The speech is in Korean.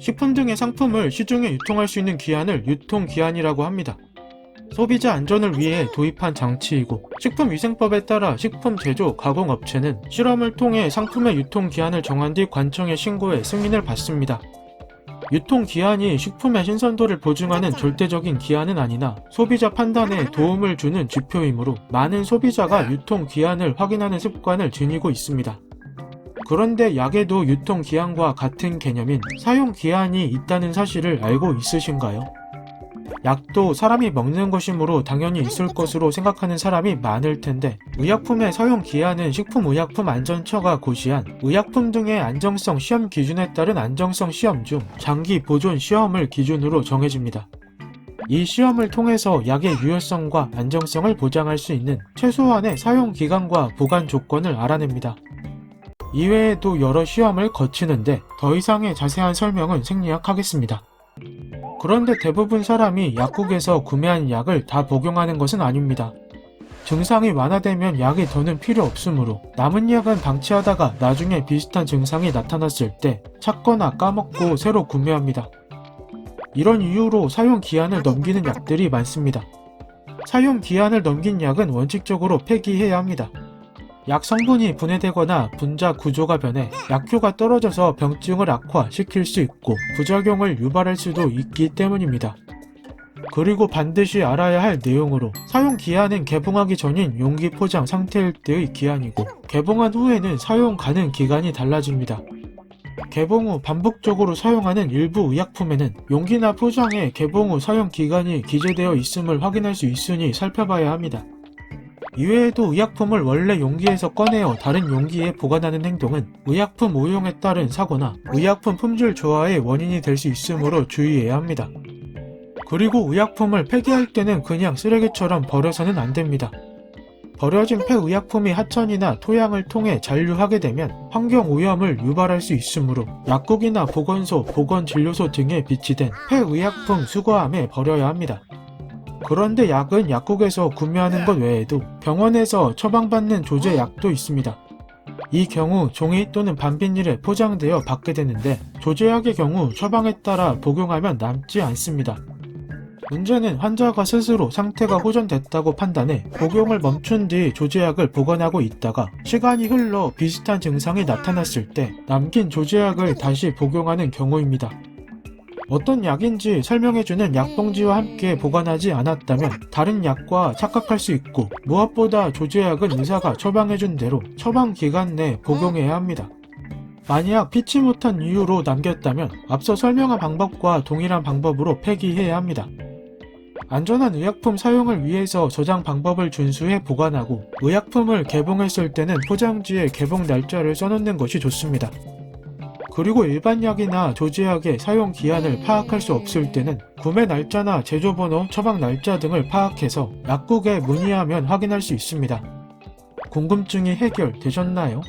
식품 등의 상품을 시중에 유통할 수 있는 기한을 유통기한이라고 합니다. 소비자 안전을 위해 도입한 장치이고 식품위생법에 따라 식품 제조, 가공업체는 실험을 통해 상품의 유통기한을 정한 뒤 관청에 신고해 승인을 받습니다. 유통기한이 식품의 신선도를 보증하는 절대적인 기한은 아니나 소비자 판단에 도움을 주는 지표이므로 많은 소비자가 유통기한을 확인하는 습관을 지니고 있습니다. 그런데 약에도 유통기한과 같은 개념인 사용기한이 있다는 사실을 알고 있으신가요? 약도 사람이 먹는 것이므로 당연히 있을 것으로 생각하는 사람이 많을 텐데 의약품의 사용기한은 식품의약품안전처가 고시한 의약품 등의 안정성 시험 기준에 따른 안정성 시험 중 장기 보존 시험을 기준으로 정해집니다. 이 시험을 통해서 약의 유효성과 안정성을 보장할 수 있는 최소한의 사용기간과 보관 조건을 알아냅니다. 이외에도 여러 시험을 거치는데 더 이상의 자세한 설명은 생략하겠습니다. 그런데 대부분 사람이 약국에서 구매한 약을 다 복용하는 것은 아닙니다. 증상이 완화되면 약이 더는 필요 없으므로 남은 약은 방치하다가 나중에 비슷한 증상이 나타났을 때 찾거나 까먹고 새로 구매합니다. 이런 이유로 사용기한을 넘기는 약들이 많습니다. 사용기한을 넘긴 약은 원칙적으로 폐기해야 합니다. 약 성분이 분해되거나 분자 구조가 변해 약효가 떨어져서 병증을 악화시킬 수 있고 부작용을 유발할 수도 있기 때문입니다. 그리고 반드시 알아야 할 내용으로 사용기한은 개봉하기 전인 용기 포장 상태일 때의 기한이고 개봉한 후에는 사용 가능 기간이 달라집니다. 개봉 후 반복적으로 사용하는 일부 의약품에는 용기나 포장에 개봉 후 사용 기간이 기재되어 있음을 확인할 수 있으니 살펴봐야 합니다. 이외에도 의약품을 원래 용기에서 꺼내어 다른 용기에 보관하는 행동은 의약품 오용에 따른 사고나 의약품 품질 저하의 원인이 될 수 있으므로 주의해야 합니다. 그리고 의약품을 폐기할 때는 그냥 쓰레기처럼 버려서는 안 됩니다. 버려진 폐의약품이 하천이나 토양을 통해 잔류하게 되면 환경오염을 유발할 수 있으므로 약국이나 보건소, 보건진료소 등에 비치된 폐의약품 수거함에 버려야 합니다. 그런데 약은 약국에서 구매하는 것 외에도 병원에서 처방받는 조제약도 있습니다. 이 경우 종이 또는 반비닐에 포장되어 받게 되는데 조제약의 경우 처방에 따라 복용하면 남지 않습니다. 문제는 환자가 스스로 상태가 호전됐다고 판단해 복용을 멈춘 뒤 조제약을 보관하고 있다가 시간이 흘러 비슷한 증상이 나타났을 때 남긴 조제약을 다시 복용하는 경우입니다. 어떤 약인지 설명해주는 약봉지와 함께 보관하지 않았다면 다른 약과 착각할 수 있고 무엇보다 조제약은 의사가 처방해준 대로 처방 기간 내 복용해야 합니다. 만약 피치 못한 이유로 남겼다면 앞서 설명한 방법과 동일한 방법으로 폐기해야 합니다. 안전한 의약품 사용을 위해서 저장 방법을 준수해 보관하고 의약품을 개봉했을 때는 포장지에 개봉 날짜를 써놓는 것이 좋습니다. 그리고 일반 약이나 조제약의 사용 기한을 파악할 수 없을 때는 구매 날짜나 제조번호, 처방 날짜 등을 파악해서 약국에 문의하면 확인할 수 있습니다. 궁금증이 해결되셨나요?